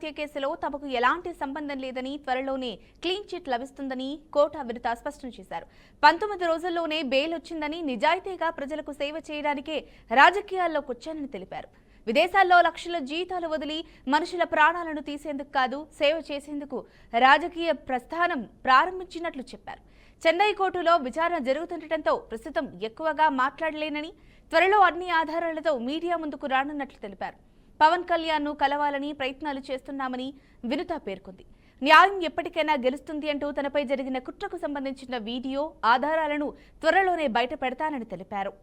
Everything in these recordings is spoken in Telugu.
హత్య కేసులో తమకు ఎలాంటి సంబంధం లేదని, త్వరలోనే క్లీన్ చిట్ లభిస్తుందని కోట వినుత స్పష్టం చేశారు. 19 రోజుల్లోనే బెయిల్ వచ్చిందని, నిజాయితీగా ప్రజలకు సేవ చేయడానికే రాజకీయాల్లోకి వచ్చానని తెలిపారు. విదేశాల్లో లక్షల జీతాలు వదిలి మనుషుల ప్రాణాలను తీసేందుకు కాదు, సేవ చేసేందుకు రాజకీయ ప్రస్థానం ప్రారంభించినట్లు చెప్పారు. చెన్నై కోర్టులో విచారణ జరుగుతుండటంతో ప్రస్తుతం ఎక్కువగా మాట్లాడలేనని, త్వరలో అన్ని ఆధారాలతో మీడియా ముందుకు రానున్నట్లు తెలిపారు. పవన్ కళ్యాణ్ ను కలవాలని ప్రయత్నాలు చేస్తున్నామని వినుత పేర్కొంది. న్యాయం ఎప్పటికైనా గెలుస్తుంది అంటూ తనపై జరిగిన కుట్రకు సంబంధించిన వీడియో ఆధారాలను త్వరలోనే బయట పెడతానని తెలిపారు.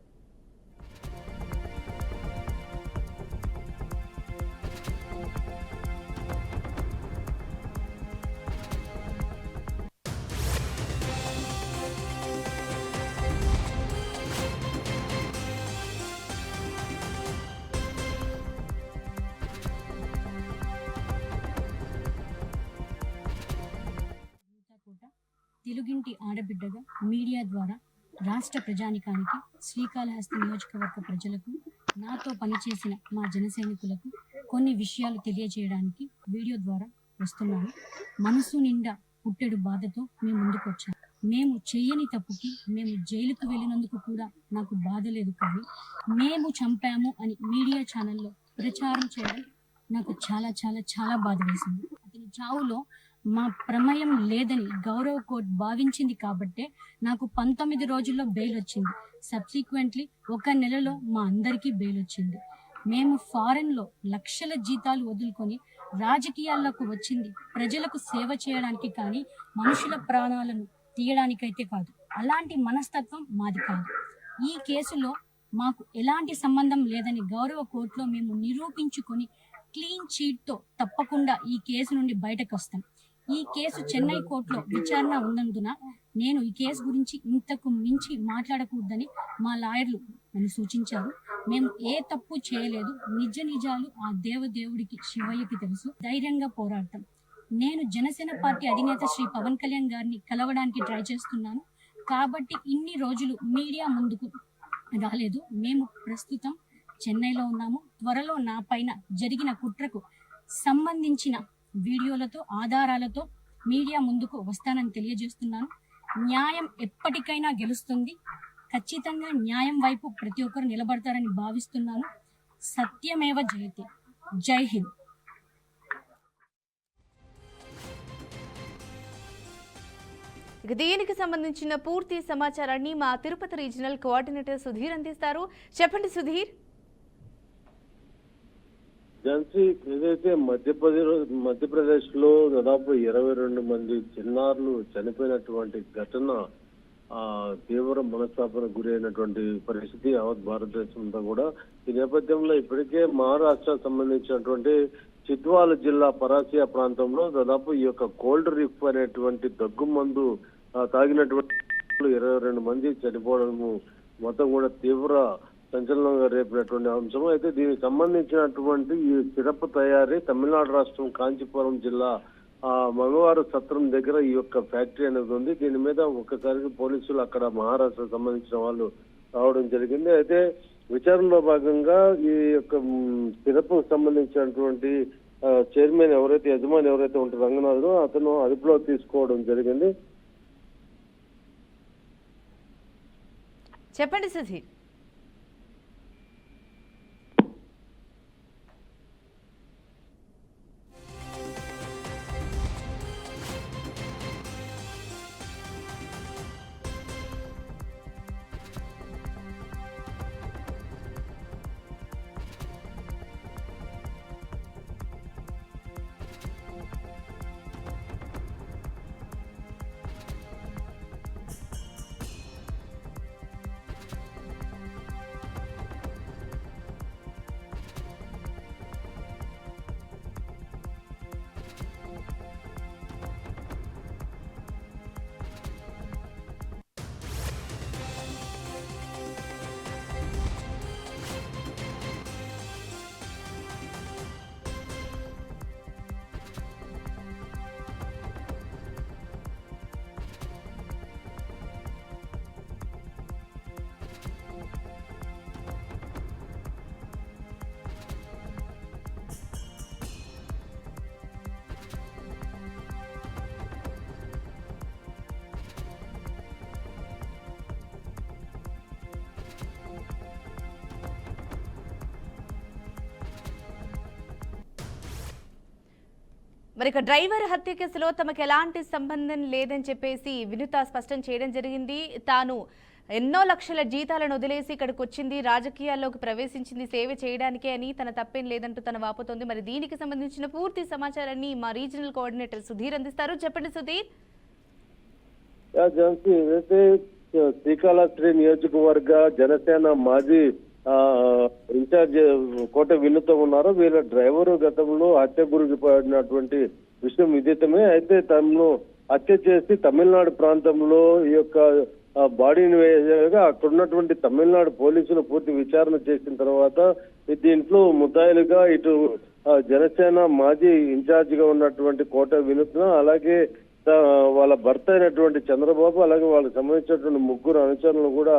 తెలుగింటి ఆడబిడ్డగా మీడియా ద్వారా రాష్ట్ర ప్రజానికానికి, శ్రీకాళహస్తి నియోజకవర్గ ప్రజలకు, నాతో పనిచేసిన మా జనసైనికులకు కొన్ని విషయాలు తెలియజేయడానికి వీడియో ద్వారా వస్తున్నాను. మనసు నిండా పుట్టెడు బాధతో మేము ముందుకు వచ్చాము. మేము చేయని తప్పుకి మేము జైలుకు వెళ్ళినందుకు కూడా నాకు బాధ లేదు, కానీ మేము చంపాము అని మీడియా ఛానల్లో ప్రచారం చేయడం నాకు చాలా చాలా చాలా బాధ వేసింది. అతని చావులో మా ప్రమేయం లేదని గౌరవ కోర్టు భావించింది కాబట్టే నాకు 19 రోజుల్లో బెయిల్ వచ్చింది. సబ్సిక్వెంట్లీ 1 నెలలో మా అందరికీ బెయిల్ వచ్చింది. మేము ఫారెన్లో లక్షల జీతాలు వదులుకొని రాజకీయాల్లోకి వచ్చింది ప్రజలకు సేవ చేయడానికి, కానీ మనుషుల ప్రాణాలను తీయడానికైతే కాదు. అలాంటి మనస్తత్వం మాది కాదు. ఈ కేసులో మాకు ఎలాంటి సంబంధం లేదని గౌరవ కోర్టులో మేము నిరూపించుకొని క్లీన్ చీట్తో తప్పకుండా ఈ కేసు నుండి బయటకు వస్తాం. ఈ కేసు చెన్నై కోర్టులో విచారణ ఉన్నందున నేను ఈ కేసు గురించి ఇంతకు మించి మాట్లాడకూడదని మా లాయర్లు నన్ను సూచించారు. మేము ఏ తప్పు చేయలేదు, నిజాలు ఆ దేవుడికి శివయ్యకి తెలుసు. ధైర్యంగా పోరాడతాం. నేను జనసేన పార్టీ అధినేత శ్రీ పవన్ కళ్యాణ్ గారిని కలవడానికి ట్రై చేస్తున్నాను కాబట్టి ఇన్ని రోజులు మీడియా ముందుకు రాలేదు. మేము ప్రస్తుతం చెన్నైలో ఉన్నాము. త్వరలో నా పైన జరిగిన కుట్రకు సంబంధించిన వీడియోలతో, ఆధారాలతో మీడియా ముందుకు వస్తానని తెలియజేస్తున్నాను. న్యాయం ఎప్పటికైనా గెలుస్తుంది. ఖచ్చితంగా న్యాయం వైపు ప్రతి ఒక్కరు నిలబడతారని భావిస్తున్నాను. సత్యమేవ జయతే. జై హింద్. దీనికి సంబంధించిన పూర్తి సమాచారాన్ని మా తిరుపతి రీజనల్ కోఆర్డినేటర్ సుధీర్ అందిస్తారు. చెప్పండి సుధీర్. ఝాన్సీ, ఏదైతే మధ్యప్రదేశ్ లో దాదాపు 22 మంది చిన్నారులు చనిపోయినటువంటి ఘటన తీవ్ర మనస్తాపానికి గురి అయినటువంటి పరిస్థితి యావత్ భారతదేశంలో కూడా. ఈ నేపథ్యంలో ఇప్పటికే మహారాష్ట్రకు సంబంధించినటువంటి చిత్వాల జిల్లా పరాసియా ప్రాంతంలో దాదాపు ఈ యొక్క కోల్డ్ రిఫ్ అనేటువంటి దగ్గు మందు తాగినటువంటి 22 మంది చనిపోవడము మొత్తం కూడా తీవ్ర సంచలనంగా రేపినటువంటి అంశం. అయితే దీనికి సంబంధించినటువంటి ఈ సిరప్ తయారీ తమిళనాడు రాష్ట్రం కాంచీపురం జిల్లా మంగవారు సత్రం దగ్గర ఈ యొక్క ఫ్యాక్టరీ అనేది ఉంది. దీని మీద ఒక్కసారికి పోలీసులు అక్కడ మహారాష్ట్రకు సంబంధించిన వాళ్ళు రావడం జరిగింది. అయితే విచారణలో భాగంగా ఈ యొక్క సిరప్ సంబంధించినటువంటి చైర్మన్ యజమాని ఎవరైతే ఉంటారో రంగనాథ్, అతను అదుపులో తీసుకోవడం జరిగింది. చెప్పండి సుధీర్. మరి ఇక డ్రైవర్ హత్య కేసులో తమకు ఎలాంటి సంబంధం లేదని చెప్పేసి వినుత స్పష్టం చేయడం జరిగింది. తాను ఎన్నో లక్షల జీతాలను వదిలేసి ఇక్కడికి వచ్చింది, రాజకీయాల్లోకి ప్రవేశించింది సేవ చేయడానికే అని, తన తప్పేం లేదంటూ తన వాపోతోంది. మరి దీనికి సంబంధించిన పూర్తి సమాచారాన్ని మా రీజనల్ కోఆర్డినేటర్ సుధీర్ అందిస్తారు. చెప్పండి సుధీర్. ఝాన్సీ, ఏదైతే శ్రీకాళహస్తి నియోజకవర్గ జనసేన మాజీ ఇన్ఛార్జ్ కోట వినుత ఉన్నారో, వీళ్ళ డ్రైవరు గతంలో హత్య గురికి పడినటువంటి విషయం విదితమే. అయితే తనను హత్య చేసి తమిళనాడు ప్రాంతంలో ఈ యొక్క బాడీని వేయగా అక్కడ ఉన్నటువంటి తమిళనాడు పోలీసులు పూర్తి విచారణ చేసిన తర్వాత దీంట్లో ముద్దాయిలుగా ఇటు జనసేన మాజీ ఇన్ఛార్జ్ గా ఉన్నటువంటి కోట వినుత, అలాగే వాళ్ళ భర్త అయినటువంటి చంద్రబాబు, అలాగే వాళ్ళకి సంబంధించినటువంటి ముగ్గురు అనుచరులను కూడా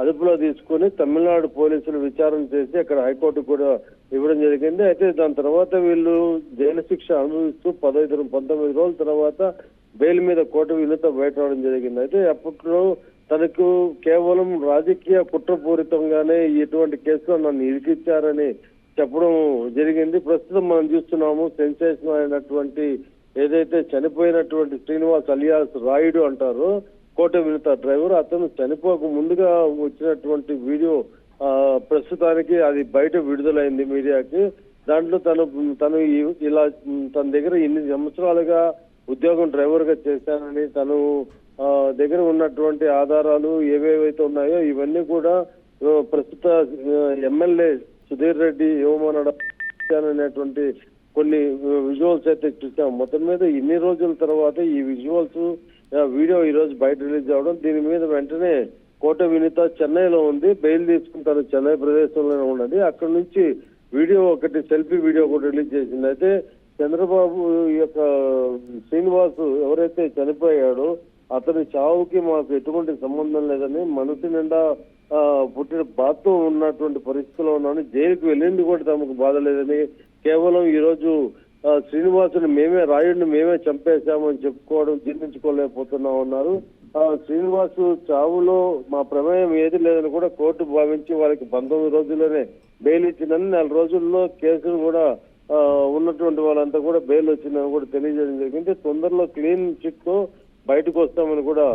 అదుపులో తీసుకుని తమిళనాడు పోలీసులు విచారణ చేసి అక్కడ హైకోర్టు కూడా ఇవ్వడం జరిగింది. అయితే దాని తర్వాత వీళ్ళు జైలు శిక్ష అనుభవిస్తూ 19 రోజుల తర్వాత బెయిల్ మీద కోట వినుత బయట రావడం జరిగింది. అయితే అప్పట్లో తనకు కేవలం రాజకీయ కుట్రపూరితంగానే ఇటువంటి కేసులో నన్ను ఇరికిచ్చారని చెప్పడం జరిగింది. ప్రస్తుతం మనం చూస్తున్నాము సెన్సేషన్ అయినటువంటి ఏదైతే చనిపోయినటువంటి శ్రీనివాస్ అలియాస్ రాయుడు అంటారో కోట వినుత డ్రైవర్, అతను చనిపోక ముందుగా వచ్చినటువంటి వీడియో ప్రస్తుతానికి అది బయట విడుదలైంది మీడియాకి. దాంట్లో తను ఇలా తన దగ్గర ఇన్ని సంవత్సరాలుగా ఉద్యోగం డ్రైవర్ గా చేశానని, తను దగ్గర ఉన్నటువంటి ఆధారాలు ఏవేవైతే ఉన్నాయో ఇవన్నీ కూడా ప్రస్తుత ఎమ్మెల్యే సుధీర్ రెడ్డి ఇవ్వమననేటువంటి కొన్ని విజువల్స్ అయితే చూసాం. మొత్తం మీద ఇన్ని రోజుల తర్వాత ఈ విజువల్స్ వీడియో ఈ రోజు బయట రిలీజ్ అవడం, దీని మీద వెంటనే కోట వినుత చెన్నైలో ఉంది, బెయిల్ తీసుకుంటారు చెన్నై ప్రదేశంలోనే ఉన్నది. అక్కడ నుంచి వీడియో ఒకటి సెల్ఫీ వీడియో కూడా రిలీజ్ చేసింది. అయితే చంద్రబాబు యొక్క శ్రీనివాస్ ఎవరైతే చనిపోయాడో అతని చావుకి మాకు ఎటువంటి సంబంధం లేదని, మనసు నిండా పుట్టిన బాధతో ఉన్నటువంటి పరిస్థితిలో ఉన్నాను, జైలుకి వెళ్ళింది కూడా తమకు బాధ లేదని, కేవలం ఈ రోజు శ్రీనివాసుని రాయుడిని మేమే చంపేశామని చెప్పుకోవడం జీర్ణించుకోలేకపోతున్నాం అన్నారు. శ్రీనివాసు చావులో మా ప్రమేయం ఏది లేదని కూడా కోర్టు భావించి వాళ్ళకి 19 రోజుల్లోనే బెయిల్ ఇచ్చిందని, 4 రోజుల్లో కేసును కూడా ఉన్నటువంటి వాళ్ళంతా కూడా బెయిల్ వచ్చిందని కూడా తెలియజేయడం జరిగింది. తొందరలో క్లీన్ చిట్ తో బయటకు వస్తామని కూడా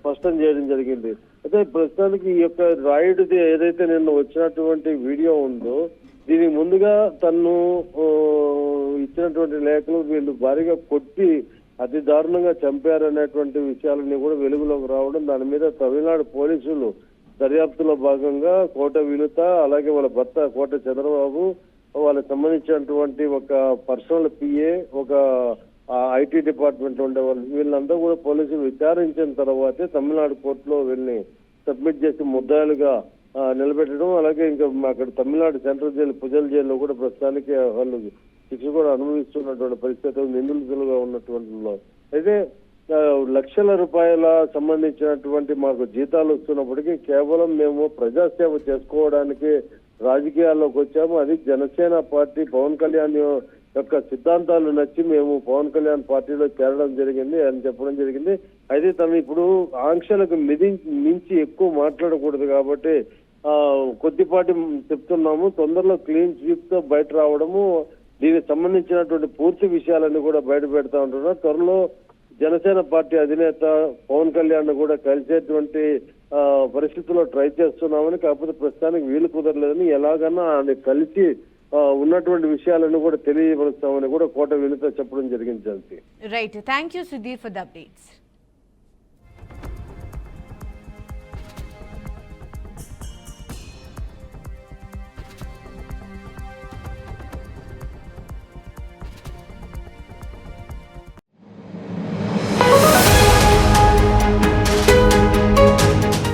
స్పష్టం చేయడం జరిగింది. అయితే ప్రస్తుతానికి ఈ యొక్క రాయుడిది ఏదైతే నిన్న వచ్చినటువంటి వీడియో ఉందో, దీనికి ముందుగా తను ఇచ్చినటువంటి లేఖలు వీళ్ళు భారీగా కొట్టి అతి దారుణంగా చంపారనేటువంటి విషయాలన్నీ కూడా వెలుగులోకి రావడం, దాని మీద తమిళనాడు పోలీసులు దర్యాప్తులో భాగంగా కోట వినుత, అలాగే వాళ్ళ భర్త కోట చంద్రబాబు, వాళ్ళకి సంబంధించినటువంటి ఒక పర్సనల్ పిఏ, ఒక ఐటీ డిపార్ట్మెంట్ ఉండేవాళ్ళు, వీళ్ళంతా కూడా పోలీసులు విచారించిన తర్వాతే తమిళనాడు కోర్టులో వీళ్ళని సబ్మిట్ చేసి ముద్దాయిలుగా నిలబెట్టడం, అలాగే ఇంకా అక్కడ తమిళనాడు సెంట్రల్ జైలు పుజల్ జైల్లో కూడా ప్రస్తుతానికి వాళ్ళు శిక్ష కూడా అనుభవిస్తున్నటువంటి పరిస్థితి నిందితులుగా ఉన్నటువంటి. అయితే లక్షల రూపాయల సంబంధించినటువంటి మాకు జీతాలు వస్తున్నప్పటికీ కేవలం మేము ప్రజాసేవ చేసుకోవడానికి రాజకీయాల్లోకి వచ్చాము, అది జనసేన పార్టీ పవన్ కళ్యాణ్ యొక్క సిద్ధాంతాలు నచ్చి మేము పవన్ కళ్యాణ్ పార్టీలో చేరడం జరిగింది అని చెప్పడం జరిగింది. అయితే తను ఇప్పుడు ఆంక్షలకు మించి ఎక్కువ మాట్లాడకూడదు కాబట్టి కొద్దిపాటి చెప్తున్నాము, తొందరలో క్లీన్ స్వీప్ తో బయట రావడము, దీనికి సంబంధించినటువంటి పూర్తి విషయాలన్నీ కూడా బయట పెడతా ఉంటున్నారు. త్వరలో జనసేన పార్టీ అధినేత పవన్ కళ్యాణ్ కూడా కలిసేటువంటి పరిస్థితుల్లో ట్రై చేస్తున్నామని, కాకపోతే ప్రస్తుతానికి వీలు కుదరలేదని, ఎలాగన్నా ఆయన కలిసి ఉన్నటువంటి విషయాలను కూడా తెలియపరుస్తామని కూడా కోట వినుత చెప్పడం జరిగింది. Right, thank you Sudheer for the updates.